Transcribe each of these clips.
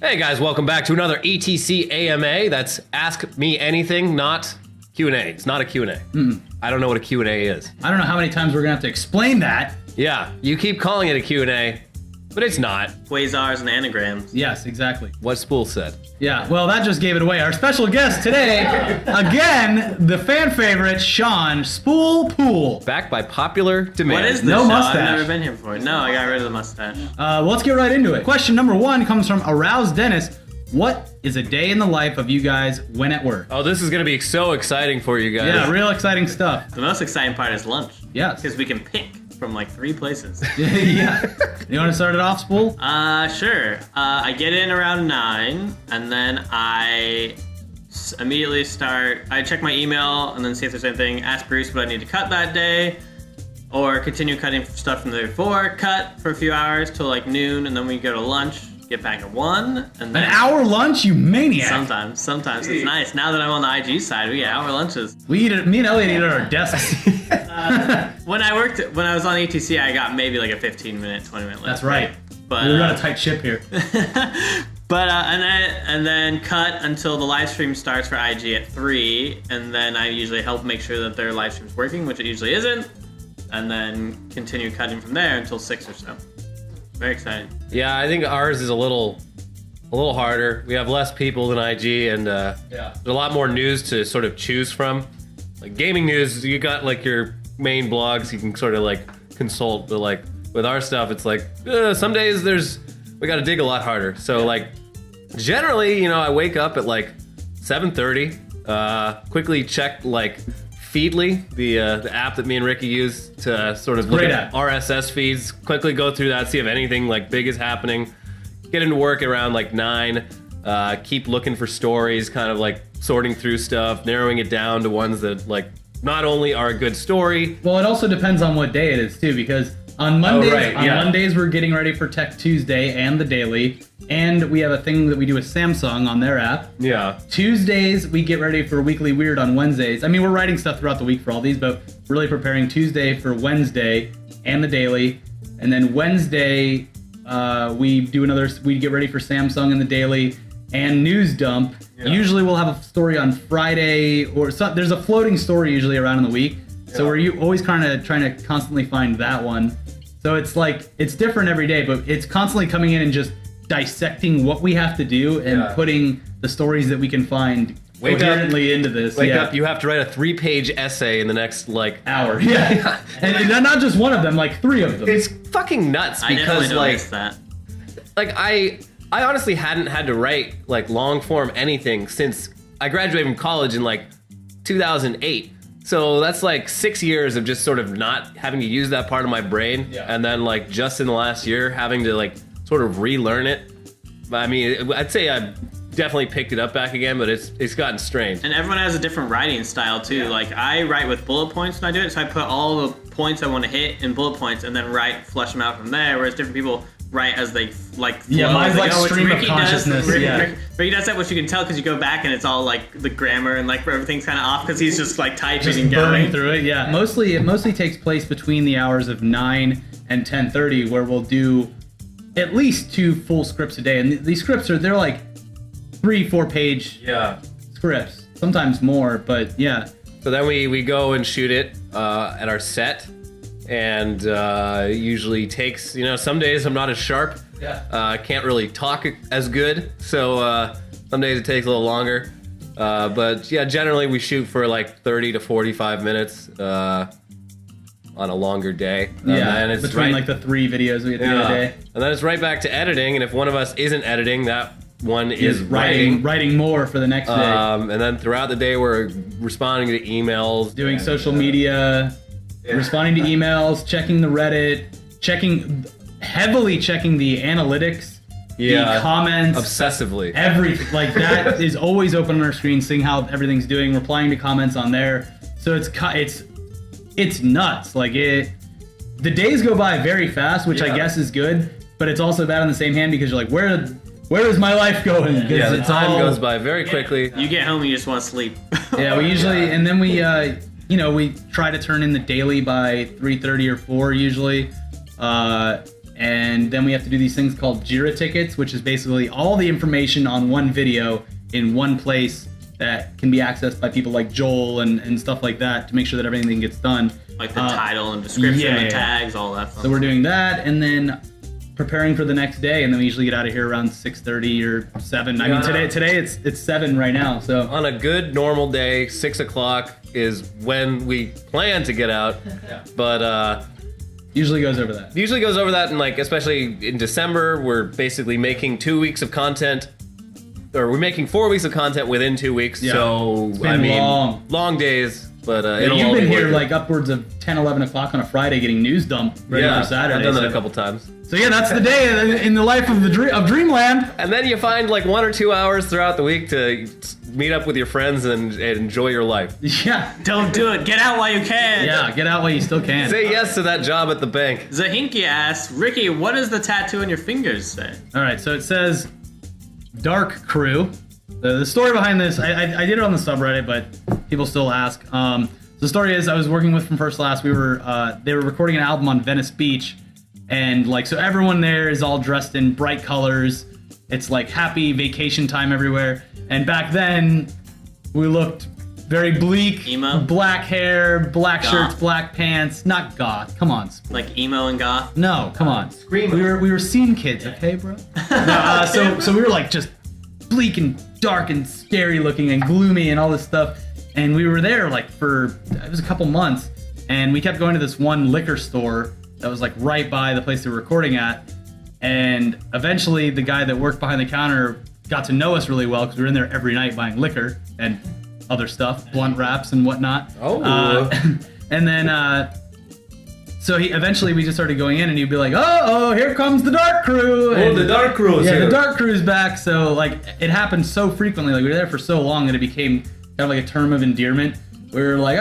Hey guys, welcome back to another ETC AMA. That's Ask Me Anything, not Q&A. It's not a Q&A. I don't know what a Q&A is. I don't know how many times we're gonna have to explain that. Yeah, you keep calling it a Q&A, but it's not. Quasars and anagrams. Yes, exactly. What Spool said. Yeah, well, that just gave it away. Our special guest today, again, the fan favorite, Sean Spool Pool. Back by popular demand. What is this No show? mustache. I've never been here before. No, I got rid of the mustache. Well, let's get right into it. Question number 1 comes from Aroused Dennis. What is a day in the life of you guys when at work? Oh, this is going to be so exciting for you guys. Yeah, real exciting stuff. The most exciting part is lunch. Yes. Because we can pick from like 3 places. Yeah. You want to start it off, Spool? Sure. I get in around 9, and then I immediately start. I check my email and then see if there's anything. Ask Bruce what I need to cut that day, or continue cutting stuff from the day before. Cut for a few hours till like noon, and then we go to lunch. Get back at 1, and then An hour lunch, you maniac. Sometimes it's nice. Now that I'm on the IG side, we get hour lunches. We eat it. Me and Elliot eat at our desks. When I was on ETC, I got maybe like a 15-minute, 20-minute lunch. That's right. But We're on a tight ship here. But and then cut until the live stream starts for IG at 3, and then I usually help make sure that their live stream's working, which it usually isn't, and then continue cutting from there until 6 or so. Very exciting. Yeah, I think ours is a little harder. We have less people than IG, and there's a lot more news to sort of choose from. Like gaming news, you got like your main blogs you can sort of like consult, but like with our stuff, it's like some days we got to dig a lot harder. So like generally, you know, I wake up at like 7:30, quickly check like Feedly, the app that me and Ricky use to sort of look at RSS feeds, quickly go through that, see if anything like big is happening. Get into work around like 9, keep looking for stories, kind of like sorting through stuff, narrowing it down to ones that like not only are a good story. Well, it also depends on what day it is too, because on Mondays, Mondays we're getting ready for Tech Tuesday and the Daily, and we have a thing that we do with Samsung on their app. Yeah. Tuesdays we get ready for Weekly Weird on Wednesdays. I mean, we're writing stuff throughout the week for all these, but really preparing Tuesday for Wednesday and the Daily, and then Wednesday we get ready for Samsung and the Daily and News Dump. Yeah. Usually we'll have a story on Friday, or there's a floating story usually around in the week. So we're always kind of trying to constantly find that one. So it's like, it's different every day, but it's constantly coming in and just dissecting what we have to do and putting the stories that we can find coherently into this. Wake up, you have to write a 3-page essay in the next like hour. Yeah. And not just one of them, like 3 of them. It's fucking nuts because I honestly hadn't had to write like long form anything since I graduated from college in like 2008. So that's like 6 years of just sort of not having to use that part of my brain. Yeah. And then like just in the last year having to like sort of relearn it. I mean, I'd say I've definitely picked it up back again, but it's gotten strange. And everyone has a different writing style too. Yeah. Like I write with bullet points when I do it. So I put all the points I want to hit in bullet points and then flush them out from there. Whereas different people write as they like flow. Yeah, mine's like stream of consciousness. Ricky does that, which you can tell because you go back and it's all like the grammar and like everything's kind of off because he's just like typing and burning through it. Yeah, it mostly takes place between the hours of 9 and 10:30, where we'll do at least 2 full scripts a day, and these scripts they're like 3-4 page scripts, sometimes more, but yeah. So then we go and shoot it at our set. And usually takes, you know, some days I'm not as sharp. Yeah. Can't really talk as good. So some days it takes a little longer. But yeah, generally we shoot for like 30 to 45 minutes on a longer day. And it's between like the 3 videos we get to do a day. And then it's right back to editing. And if one of us isn't editing, that one is writing more for the next day. And then throughout the day we're responding to emails. Doing social media. Responding to emails, checking the Reddit, heavily checking the analytics, the comments, obsessively. Everything like that is always open on our screen, seeing how everything's doing, replying to comments on there. So it's nuts. Like the days go by very fast, which I guess is good, but it's also bad on the same hand because you're like, where is my life going? Yeah, the time goes by very quickly. You get home and you just want to sleep. Yeah, we usually, and then we. You know, we try to turn in the Daily by 3:30 or 4 usually, And then we have to do these things called JIRA tickets, which is basically all the information on one video in one place that can be accessed by people like Joel and stuff like that to make sure that everything gets done. Like the title and description, the tags, all that stuff. So we're doing that, and then preparing for the next day, and then we usually get out of here around 6:30 or 7. I mean, today it's 7 right now. So on a good normal day, 6 o'clock is when we plan to get out. But usually goes over that. Usually goes over that, and like especially in December, we're basically making 2 weeks of content, or we're making 4 weeks of content within 2 weeks. Yeah. So It's been long days. But you've been here like upwards of 10, 11 o'clock on a Friday getting news dumped ready for Saturday. I've done that a couple times. So yeah, that's the day in the life of of Dreamland. And then you find like 1 or 2 hours throughout the week to meet up with your friends and enjoy your life. Yeah. Don't do it. Get out while you can. Yeah, get out while you still can. Say yes to that job at the bank. Zahinki asks, Ricky, what does the tattoo on your fingers say? All right, so it says Dark Crew. The story behind this, I did it on the subreddit, but people still ask. The story is I was working with From First to Last. They were recording an album on Venice Beach, and like so everyone there is all dressed in bright colors. It's like happy vacation time everywhere. And back then, we looked very bleak. Emo? Black hair, black Goth. shirts, black pants. Not goth. Come on. Like emo and goth? No, come on. Screamo. We were scene kids, okay, bro? No, so we were like just bleak and dark and scary looking and gloomy and all this stuff. And we were there like it was a couple months, and we kept going to this one liquor store that was like right by the place they were recording at. And eventually the guy that worked behind the counter got to know us really well because we were in there every night buying liquor and other stuff, blunt wraps and whatnot. Oh. And then so eventually we just started going in, and he'd be like, oh, here comes the Dark Crew. And, the Dark Crew is yeah, here. the Dark Crew's back. So like it happened so frequently, like we were there for so long that it became kind of like a term of endearment. We were like,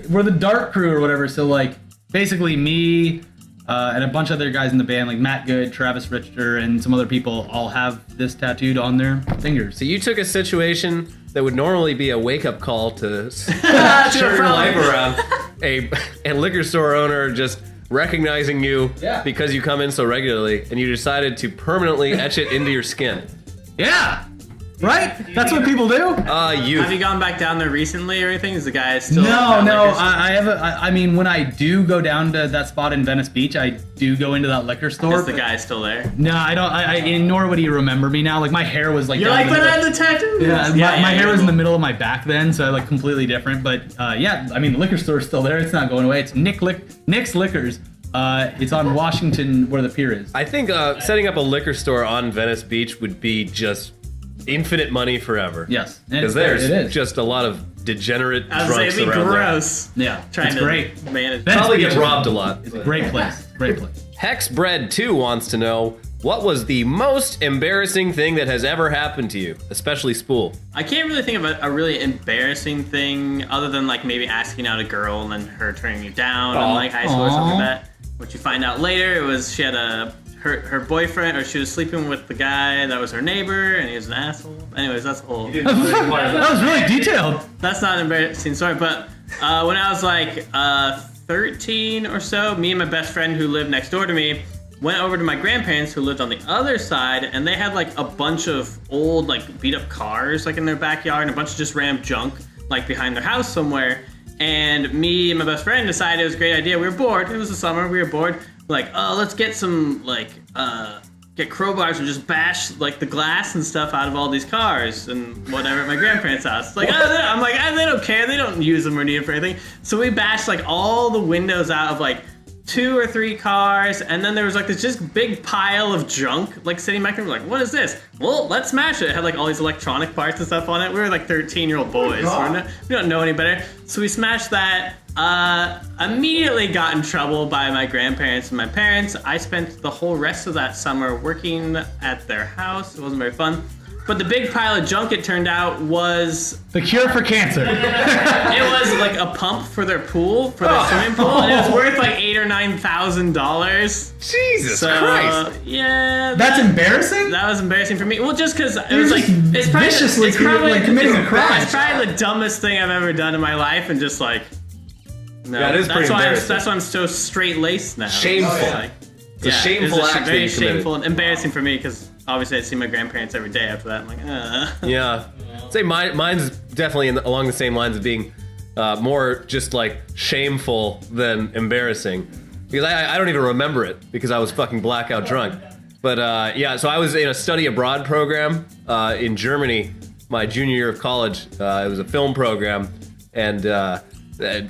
we're the Dark Crew or whatever. So like basically me and a bunch of other guys in the band, like Matt Good, Travis Richter, and some other people all have this tattooed on their fingers. So you took a situation that would normally be a wake-up call to turn your life around. A liquor store owner just recognizing you because you come in so regularly, and you decided to permanently etch it into your skin. Yeah, right? That's what people do? Have you gone back down there recently or anything? Is the guy still... No, I mean, when I do go down to that spot in Venice Beach, I do go into that liquor store. Is the guy still there? No, I don't. Nor would he remember me now. Like my hair was like. You're like, but I had the tattoo. Yeah, my hair was in the middle of my back then, so I look completely different. But yeah, I mean, the liquor store is still there. It's not going away. It's Nick's Liquors. It's on Washington, where the pier is. I think setting up a liquor store on Venice Beach would be just infinite money forever. Yes, because there's just a lot of degenerate drunks around gross. there. Yeah, Trying it's to great. manage. Probably get robbed a lot. It's a great place. Great place. Hexbread2 wants to know, what was the most embarrassing thing that has ever happened to you, especially Spool? I can't really think of a really embarrassing thing other than like maybe asking out a girl and then her turning you down in like high school or something like that. Which you find out later, it was she had her boyfriend, or she was sleeping with the guy that was her neighbor, and he was an asshole. Anyways, that's the whole. That was really detailed. That's not an embarrassing story, but when I was like 13 or so, me and my best friend who lived next door to me went over to my grandparents who lived on the other side, and they had like a bunch of old like beat up cars like in their backyard and a bunch of just random junk like behind their house somewhere. And me and my best friend decided it was a great idea. We were bored. It was the summer. We were bored. Like, oh, let's get some like get crowbars and just bash like the glass and stuff out of all these cars and whatever at my grandparents' house. Like, I'm like, they don't care. They don't use them or need them for anything. So we bashed like all the windows out of like 2 or 3 cars, and then there was like this just big pile of junk like sitting back there. We're like, what is this? Well, let's smash it. It had like all these electronic parts and stuff on it. We were like 13-year-old boys. We don't know any better. So we smashed that. Immediately got in trouble by my grandparents and my parents. I spent the whole rest of that summer working at their house. It wasn't very fun. But the big pile of junk, it turned out, was... the cure for cancer. It was like a pump for their pool, for their swimming pool, and it was worth like $8,000 or $9,000. Jesus Christ! Yeah, that's embarrassing. That was embarrassing for me. Well, just because it was like it's viciously committing a crime. It's probably the dumbest thing I've ever done in my life, and just like, no. Yeah, it is pretty embarrassing. That's why I'm so straight laced now. Shameful. So a shameful act. Very shameful and embarrassing for me because obviously I see my grandparents every day after that. I'm like, Yeah. I'd say mine's definitely along the same lines of being more just like shameful than embarrassing. Because I don't even remember it because I was fucking blackout drunk. But yeah, so I was in a study abroad program in Germany my junior year of college. It was a film program. And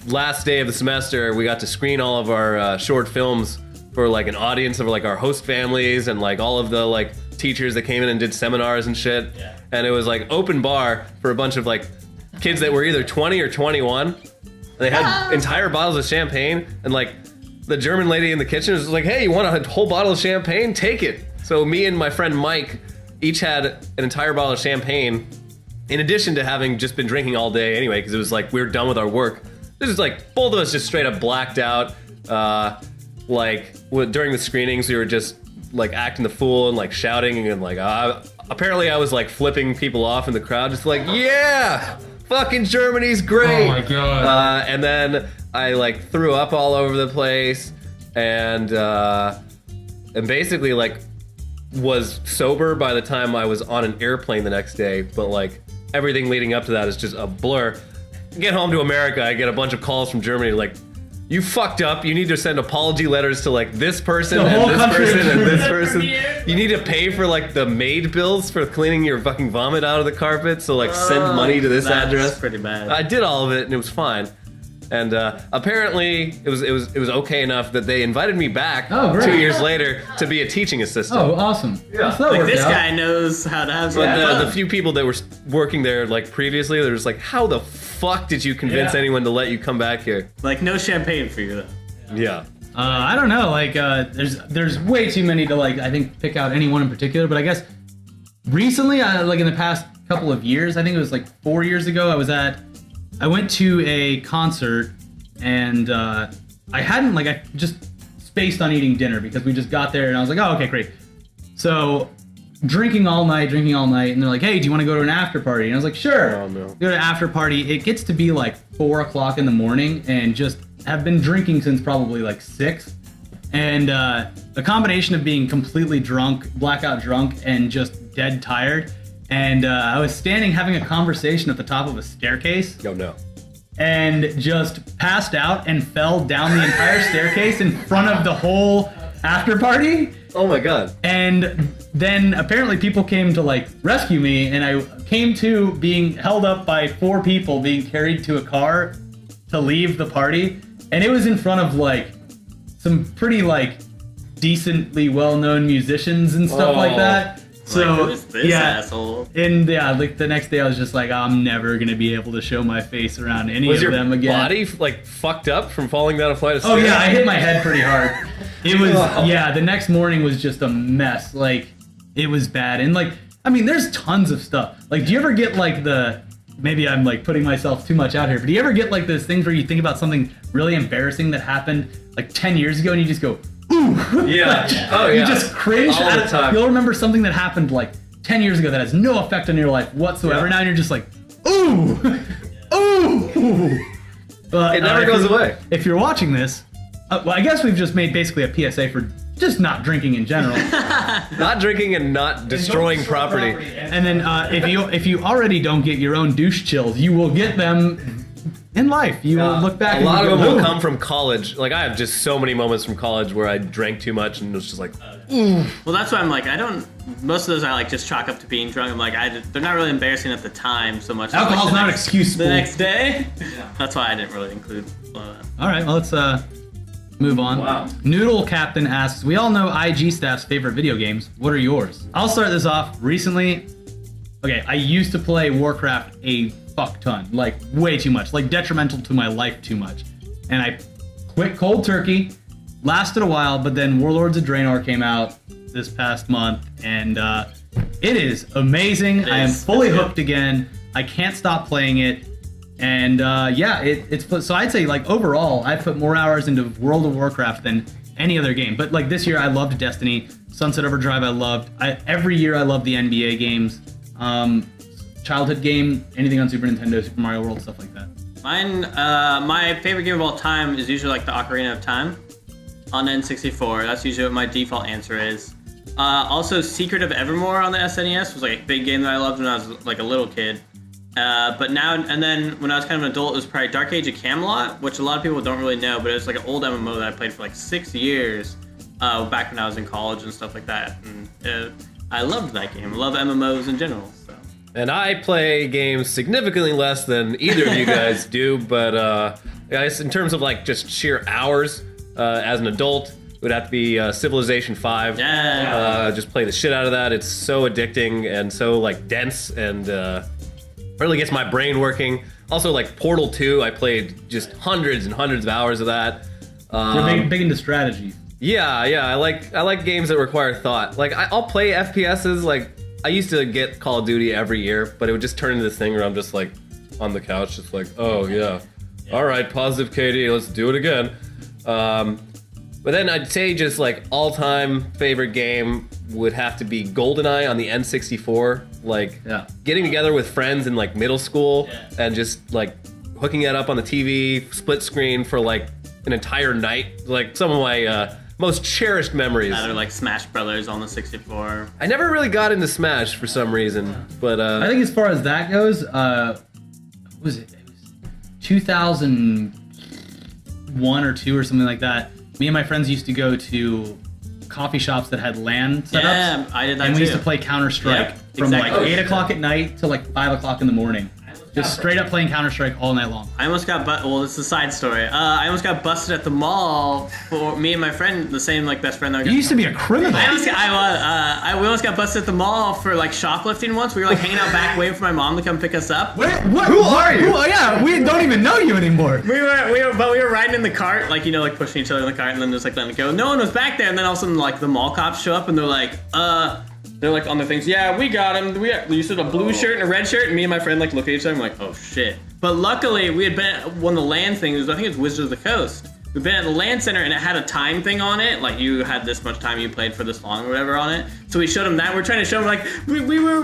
last day of the semester, we got to screen all of our short films for like an audience of like our host families and like all of the like teachers that came in and did seminars and shit. Yeah. And it was like open bar for a bunch of like kids that were either 20 or 21. They had entire bottles of champagne, and like the German lady in the kitchen was like, "Hey, you want a whole bottle of champagne? Take it." So me and my friend Mike each had an entire bottle of champagne, in addition to having just been drinking all day anyway, because it was like we were done with our work. This is like both of us just straight up blacked out. During the screenings, we were just like acting the fool and like shouting and like apparently I was like flipping people off in the crowd, just like, yeah, fucking Germany's great. Oh my god. And then I like threw up all over the place and basically like was sober by the time I was on an airplane the next day, but like everything leading up to that is just a blur. Get home to America, I get a bunch of calls from Germany like, you fucked up. You need to send apology letters to like this person and this person and this person. You need to pay for like the maid bills for cleaning your fucking vomit out of the carpet. So like send money to this address. That's pretty bad. I did all of it and it was fine. And apparently it was okay enough that they invited me back 2 years later to be a teaching assistant. Oh, awesome. Yeah. So like this guy knows how to have some fun. The few people that were working there like previously, they're just like, how the fuck did you convince anyone to let you come back here? Like no champagne for you though. Yeah. I don't know. Like there's way too many to like I think pick out any one in particular. But I guess recently, like in the past couple of years, I think it was like 4 years ago, I went to a concert and I just spaced on eating dinner because we just got there and I was like, oh, okay, great. So drinking all night, and they're like, hey, do you want to go to an after party? And I was like, sure. Oh, no. Go to an after party. It gets to be like 4 o'clock in the morning and just have been drinking since probably like 6. And the combination of being completely drunk, blackout drunk, and just dead tired. And I was standing having a conversation at the top of a staircase. Oh no. And just passed out and fell down the entire staircase in front of the whole after party. Oh my god. And then apparently people came to like rescue me, and I came to being held up by 4 people being carried to a car to leave the party. And it was in front of like some pretty like decently well-known musicians and stuff like that. So like, who's this asshole? And like the next day I was just like, I'm never gonna be able to show my face around any of them again. Was your body like fucked up from falling down a flight of stairs? Oh yeah, I hit my head pretty hard. It was the next morning was just a mess. Like it was bad. And like I mean there's tons of stuff. Like do you ever get like maybe I'm like putting myself too much out here, but do you ever get like those things where you think about something really embarrassing that happened like 10 years ago and you just go, ooh. Yeah. Oh yeah. You just cringe all the time. You'll remember something that happened like 10 years ago that has no effect on your life whatsoever. Now you're just like, ooh, ooh. It never goes away. If you're watching this, well, I guess we've just made basically a PSA for just not drinking in general. Not drinking and not destroying property. And then if you already don't get your own douche chills, you will get them in life. You will look back. A lot of them will come from college. Like I have just so many moments from college where I drank too much and it was just like, ooh. Well, that's why I'm like, most of those I like just chalk up to being drunk. I'm like, they're not really embarrassing at the time so much. Alcohol's not an excuse. The next day. Yeah. That's why I didn't really include all that. All right, well let's move on. Wow. Noodle Captain asks, we all know IG staff's favorite video games. What are yours? I'll start this off. Recently, okay, I used to play Warcraft a fuck ton, like way too much, like detrimental to my life too much. And I quit cold turkey, lasted a while, but then Warlords of Draenor came out this past month, and it is amazing. I am fully hooked again. I can't stop playing it. And it's so I'd say like overall I've put more hours into World of Warcraft than any other game. But like this year I loved Destiny, Sunset Overdrive I loved. Every year I love the NBA games, childhood game, anything on Super Nintendo, Super Mario World, stuff like that. Mine, my favorite game of all time is usually like the Ocarina of Time. on N64. That's usually what my default answer is. Also, Secret of Evermore on the SNES was like a big game that I loved when I was like a little kid. But now and then when I was kind of an adult, it was probably Dark Age of Camelot, which a lot of people don't really know, but it was like an old MMO that I played for like 6 years back when I was in college and stuff like that. And I loved that game. I love MMOs in general. So. And I play games significantly less than either of you guys do, but guys, in terms of like just sheer hours as an adult, it would have to be Civilization 5. Yeah. Just play the shit out of that. It's so addicting and so like dense and really gets my brain working. Also, like Portal 2, I played just hundreds and hundreds of hours of that. We're big into strategy. Yeah, I like games that require thought. Like I'll play FPSs. Like I used to get Call of Duty every year, but it would just turn into this thing where I'm just like on the couch, just like, oh yeah. All right, positive KD, let's do it again. But then I'd say just like all-time favorite game would have to be GoldenEye on the N64. Like getting together with friends in like middle school and just like hooking that up on the TV, split screen for like an entire night. Like some of my most cherished memories. Or like Smash Brothers on the 64. I never really got into Smash for some reason, but I think as far as that goes, what was it? It was 2001 or 2 or something like that. Me and my friends used to go to coffee shops that had LAN setups. Yeah, I did that and we too. used to play Counter-Strike from like 8 o'clock at night to like 5 o'clock in the morning. Just straight up playing Counter-Strike all night long. I almost got well, this is a side story. I almost got busted at the mall for me and my friend, the same like best friend that I got. You used to be a criminal. We almost got busted at the mall for like shoplifting once. We were like hanging out back waiting for my mom to come pick us up. What? Who are you? Yeah, we don't even know you anymore. We were riding in the cart, like, you know, like pushing each other in the cart and then just like letting it go. No one was back there, and then all of a sudden like the mall cops show up and they're like on their things, yeah, we got him. We used a blue shirt and a red shirt, and me and my friend like look at each other and I'm like, oh shit. But luckily we had been at one of the LAN things, I think it was Wizards of the Coast. We've been at the LAN center and it had a time thing on it, like you had this much time you played for this long or whatever on it. So we showed him that. We're trying to show him like we were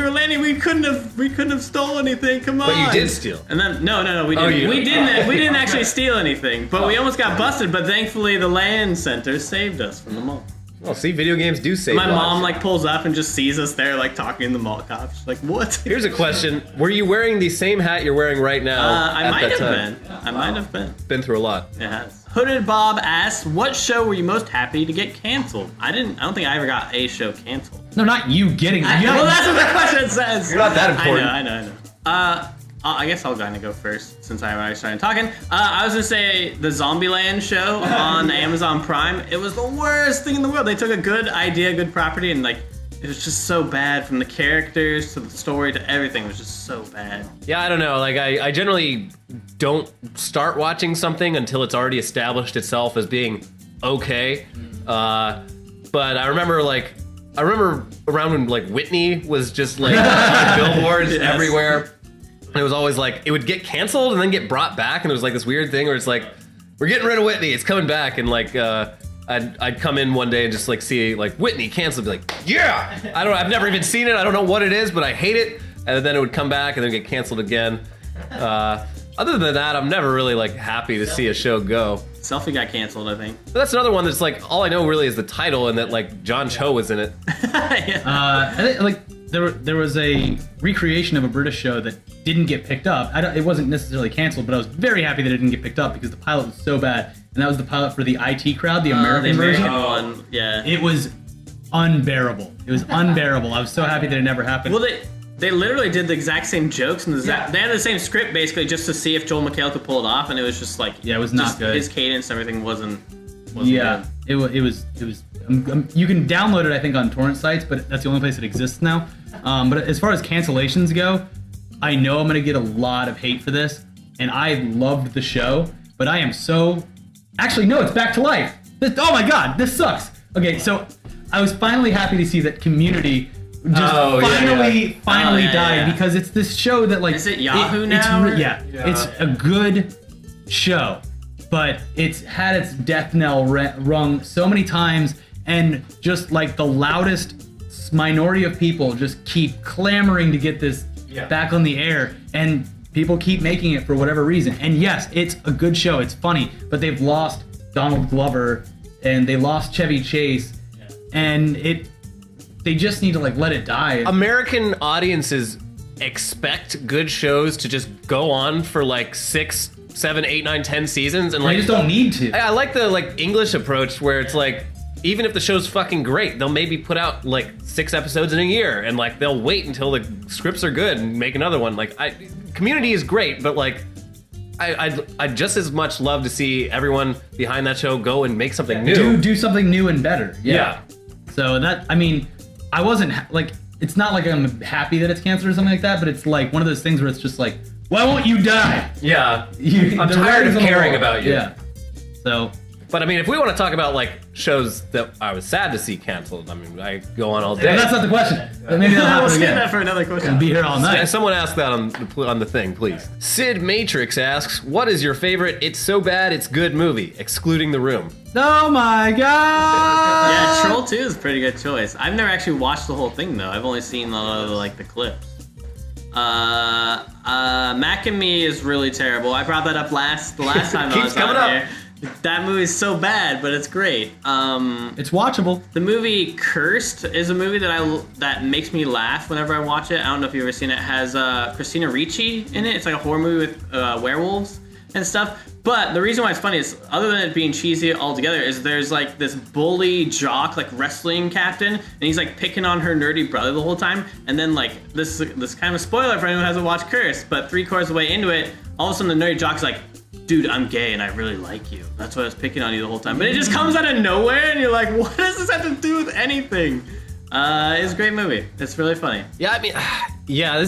landing. We couldn't have stole anything. Come on. But you did steal. And then no, we didn't. We didn't actually steal anything. But we almost got busted. But thankfully the LAN center saved us from the mall. Well, see, video games do save lives. My mom like pulls up and just sees us there like talking to the mall cops. She's like, what? Here's a question: were you wearing the same hat you're wearing right now? I might have been. Been through a lot. It has. Hooded Bob asks, what show were you most happy to get canceled? I don't think I ever got a show canceled. No, not you getting it. Well, that's what the question says. You're not that important. I know. I guess I'll kind of go first since I already started talking. I was gonna say the Zombieland show on Amazon Prime. It was the worst thing in the world. They took a good idea, good property, and like it was just so bad, from the characters to the story to everything. It was just so bad. Yeah, I don't know. Like I generally don't start watching something until it's already established itself as being okay. But I remember around when like Whitney was just like on billboards everywhere. And it was always like, it would get canceled and then get brought back, and it was like this weird thing where it's like, we're getting rid of Whitney, it's coming back, and like I'd come in one day and just like see like Whitney canceled, be like, yeah! I've never even seen it, I don't know what it is, but I hate it, and then it would come back and then get canceled again. Other than that, I'm never really like happy to see a show go. Selfie got canceled, I think. But that's another one that's like, all I know really is the title and that like John Cho was in it. I think, like there was a recreation of a British show that didn't get picked up. It wasn't necessarily canceled, but I was very happy that it didn't get picked up because the pilot was so bad. And that was the pilot for the IT Crowd, the American version. One, yeah. It was unbearable. It was unbearable. I was so happy that it never happened. Well, they literally did the exact same jokes and they had the same script basically just to see if Joel McHale could pull it off, and it was just like it was not good. His cadence and everything wasn't yeah, good. It was. You can download it, I think, on torrent sites, but that's the only place it exists now. But as far as cancellations go, I know I'm gonna get a lot of hate for this, and I loved the show, but I am so. Actually, no, it's back to life. Oh my god, this sucks. Okay, so I was finally happy to see that Community just finally died because it's this show that like. Is it Yahoo now? It's a good show, but it's had its death knell rung so many times, and just like the loudest minority of people just keep clamoring to get this back on the air, and people keep making it for whatever reason. And yes, it's a good show, it's funny, but they've lost Donald Glover, and they lost Chevy Chase, and they just need to like let it die. American audiences expect good shows to just go on for like 6, 7, 8, 9, 10 seasons, and They like just don't need to. I like the like English approach where it's like, even if the show's fucking great, they'll maybe put out like 6 episodes in a year, and like they'll wait until the scripts are good and make another one. Like Community is great, but like I'd just as much love to see everyone behind that show go and make something new. Do something new and better. Yeah. So that, I mean, I wasn't like, it's not like I'm happy that it's canceled or something like that, but it's like one of those things where it's just like, why won't you die? Yeah. I'm tired of caring about you. Yeah. So. But I mean, if we want to talk about like shows that I was sad to see canceled, I mean, I go on all day. But that's not the question. Maybe that'll happen We'll save again. that for another question. We'll be here all night. Someone asked that on the thing, please. Sid Matrix asks, what is your favorite It's So Bad It's Good movie, excluding The Room? Oh my god! Yeah, Troll 2 is a pretty good choice. I've never actually watched the whole thing though. I've only seen the clips. Mac and Me is really terrible. I brought that up the last time I was out here. That movie's so bad, but it's great. It's watchable. The movie Cursed is a movie that makes me laugh whenever I watch it. I don't know if you've ever seen it. It has Christina Ricci in it. It's like a horror movie with werewolves and stuff. But the reason why it's funny is, other than it being cheesy altogether, is there's like this bully jock, like wrestling captain, and he's like picking on her nerdy brother the whole time. And then like this kind of a spoiler for anyone who hasn't watched Cursed, but 3/4 of the way into it, all of a sudden the nerdy jock's like, dude, I'm gay and I really like you. That's why I was picking on you the whole time. But it just comes out of nowhere and you're like, what does this have to do with anything? It's a great movie. It's really funny. Yeah, I mean, yeah,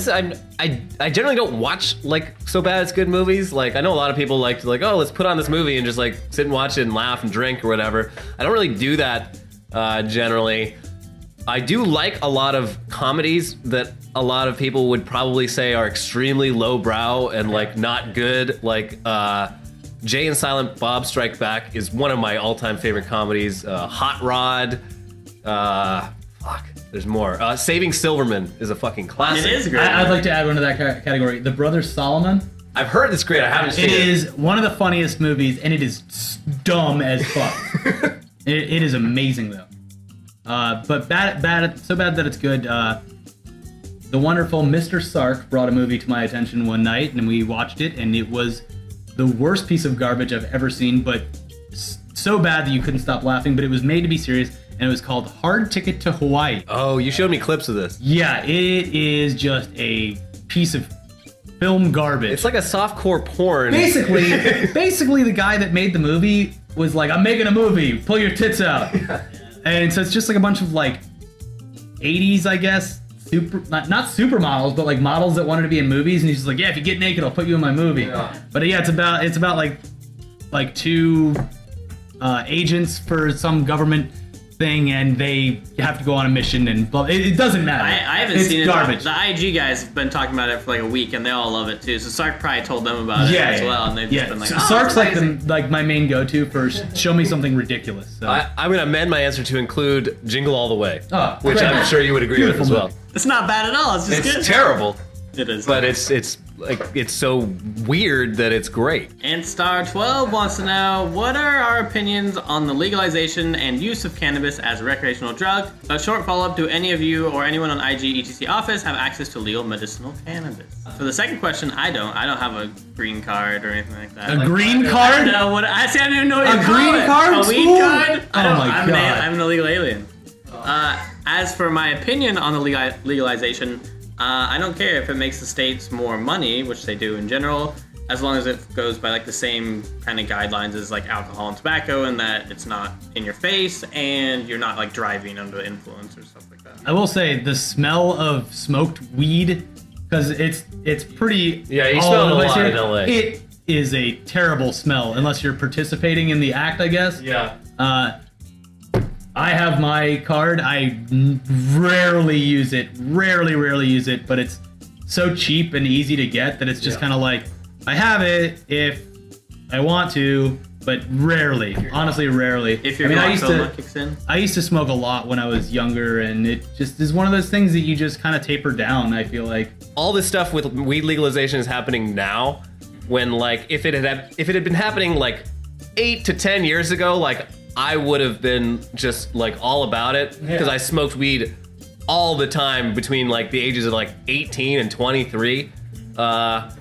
I generally don't watch like So Bad It's Good movies. Like, I know a lot of people like to like, oh, let's put on this movie and just like sit and watch it and laugh and drink or whatever. I don't really do that generally. I do like a lot of comedies that a lot of people would probably say are extremely lowbrow and like not good. Like Jay and Silent Bob Strike Back is one of my all-time favorite comedies. Hot Rod. Fuck, there's more. Saving Silverman is a fucking classic. It is great. I'd like to add one to that category. The Brothers Solomon. I've heard it's great. I haven't seen it. It is one of the funniest movies, and it is dumb as fuck. it is amazing though. But so bad that it's good. The wonderful Mr. Sark brought a movie to my attention one night, and we watched it, and it was the worst piece of garbage I've ever seen, but so bad that you couldn't stop laughing. But it was made to be serious, and it was called Hard Ticket to Hawaii. Oh, you showed me clips of this. Yeah, it is just a piece of film garbage. It's like a softcore porn. Basically, the guy that made the movie was like, I'm making a movie, pull your tits out. And so it's just like a bunch of like 80s, I guess, not supermodels, but like models that wanted to be in movies, and he's just like, yeah, if you get naked, I'll put you in my movie. Yeah. But yeah, it's about like two agents for some government thing, and they have to go on a mission, and it doesn't matter. I haven't seen it. Garbage. The IG guys have been talking about it for like a week, and they all love it too. So Sark probably told them about it as well, and they've just been like, Sark's like my main go-to for show me something ridiculous. So. I'm gonna amend my answer to include Jingle All the Way, which I'm sure you would agree with as well. It's not bad at all. It's just good. It's terrible. It is. But it's like, it's so weird that it's great. And Star12 wants to know, what are our opinions on the legalization and use of cannabis as a recreational drug? A short follow-up, do any of you or anyone on IG ETC office have access to legal medicinal cannabis? For the second question, I don't have a green card or anything like that. A green card? I don't know what, I don't even know what you a call green it. card? A weed card? I'm an illegal alien. As for my opinion on the legalization, I don't care if it makes the states more money, which they do in general, as long as it goes by like the same kind of guidelines as like alcohol and tobacco, and that it's not in your face and you're not like driving under the influence or stuff like that. I will say the smell of smoked weed, because it's pretty. Yeah, you smell it a lot in LA. It is a terrible smell unless you're participating in the act, I guess. Yeah. I have my card. I rarely use it, but it's so cheap and easy to get that it's just kind of like, I have it if I want to, but rarely. Honestly, rarely. If your glaucoma kicks in. I used to smoke a lot when I was younger, and it just is one of those things that you just kind of taper down, I feel like. All this stuff with weed legalization is happening now, when like if it had been happening like 8 to 10 years ago, like I would have been just like all about it because I smoked weed all the time between like the ages of like 18 and 23. But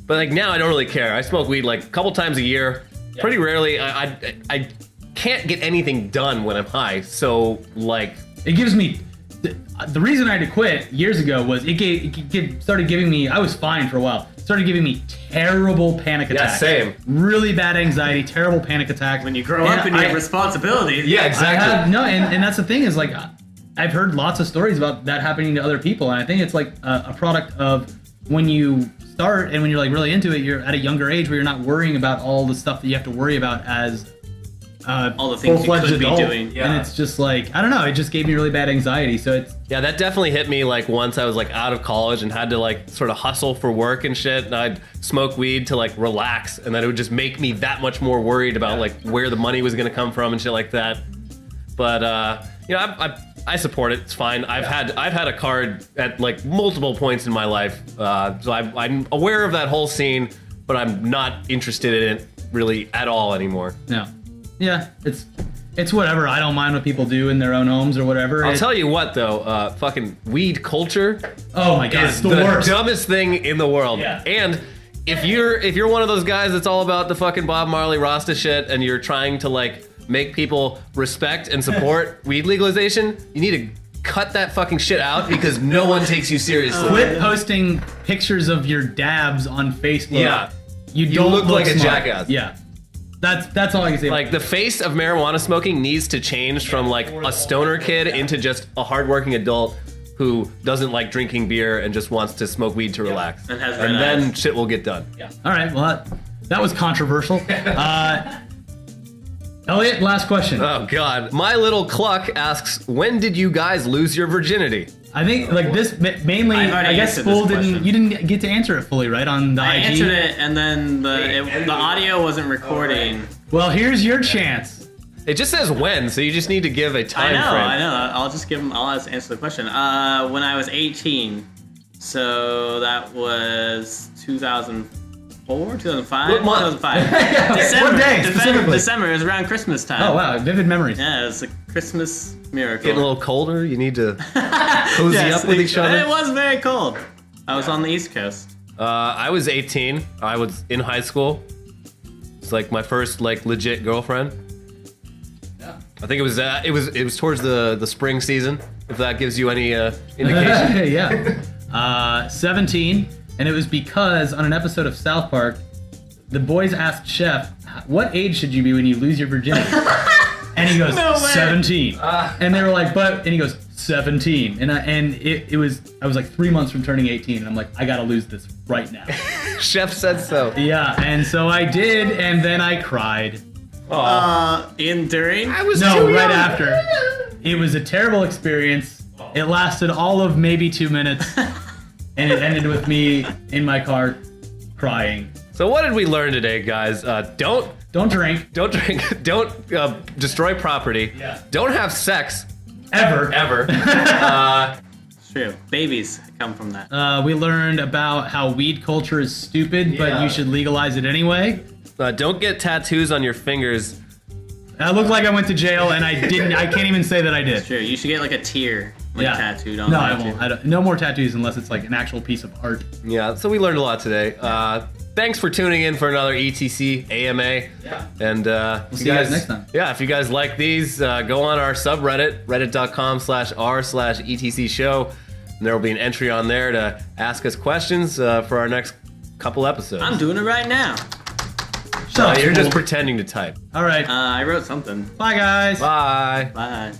like now I don't really care. I smoke weed like a couple times a year. Pretty rarely. I can't get anything done when I'm high. So like it gives me the reason I had to quit years ago was it started giving me, I was fine for a while, started giving me terrible panic attacks. Yeah, same. Really bad anxiety, terrible panic attacks. When you grow up and you have responsibilities. Yeah, exactly. And that's the thing is like, I've heard lots of stories about that happening to other people, and I think it's like a product of when you start and when you're like really into it, you're at a younger age where you're not worrying about all the stuff that you have to worry about as all the things you could be doing. Yeah. And it's just like, I don't know, it just gave me really bad anxiety. So it's yeah, that definitely hit me like once I was like out of college and had to like sort of hustle for work and shit, and I'd smoke weed to like relax, and then it would just make me that much more worried about like where the money was gonna come from and shit like that. But you know, I support it. It's fine. I've had a card at like multiple points in my life, so I'm aware of that whole scene, but I'm not interested in it really at all anymore. No. Yeah, it's whatever. I don't mind what people do in their own homes or whatever. I'll tell you what though, fucking weed culture. Oh my god, it's the worst. Dumbest thing in the world. Yeah. And if you're one of those guys that's all about the fucking Bob Marley Rasta shit, and you're trying to like make people respect and support weed legalization, you need to cut that fucking shit out because no one takes you seriously. Quit posting pictures of your dabs on Facebook. Yeah. You don't look like a smart. jackass. Yeah. That's all I can say. Like the face of marijuana smoking needs to change from like a stoner kid into just a hardworking adult who doesn't like drinking beer and just wants to smoke weed to relax. And has and red then eyes. shit will get done. Yeah. All right. Well, that was controversial. Elliot, last question. Oh God. My Little Cluck asks, when did you guys lose your virginity? I think like this mainly. I've already I guess answered Spool this didn't. question. You didn't get to answer it fully, right? On the I IG. answered it, and then the audio wasn't recording. Well, here's your chance. It just says when, so you just need to give a time frame. I know. I'll just give him. I'll just answer the question. When I was 18, so that was 2004, 2005. What month? 2005. December. What day, specifically? December. It was around Christmas time. Oh wow, vivid memories. Yeah, it was a Christmas miracle. Getting a little colder, you need to cozy Yes, up with each other. It was very cold. I was on the East Coast. I was 18. I was in high school. It's like my first like legit girlfriend. Yeah. I think it was towards the spring season. If that gives you any indication. Yeah. 17, and it was because on an episode of South Park, the boys asked Chef, "What age should you be when you lose your virginity?" And he goes, No way. 17. And they were like, but, and he goes, 17. And I was like 3 months from turning 18, and I'm like, I gotta lose this right now. Chef said so. Yeah, and so I did, and then I cried. During? I was No, too right young. after. It was a terrible experience. It lasted all of maybe 2 minutes, and it ended with me in my car crying. So what did we learn today, guys? Don't Don't drink. Don't destroy property. Yeah. Don't have sex Ever. ever. It's true. Babies come from that. We learned about how weed culture is stupid, but Yeah. you should legalize it anyway. Don't get tattoos on your fingers. I look like I went to jail, and I didn't. I can't even say that I did. True. You should get like a tear tattooed on No, there, I won't. too. I don't, no more tattoos unless it's like an actual piece of art. Yeah, so we learned a lot today. Thanks for tuning in for another ETC AMA. Yeah. And We'll see you guys next time. Yeah, if you guys like these, go on our subreddit, reddit.com/r/ETC show. And there will be an entry on there to ask us questions for our next couple episodes. I'm doing it right now. Shut up, You're just Spool. pretending to type. All right. I wrote something. Bye, guys. Bye. Bye.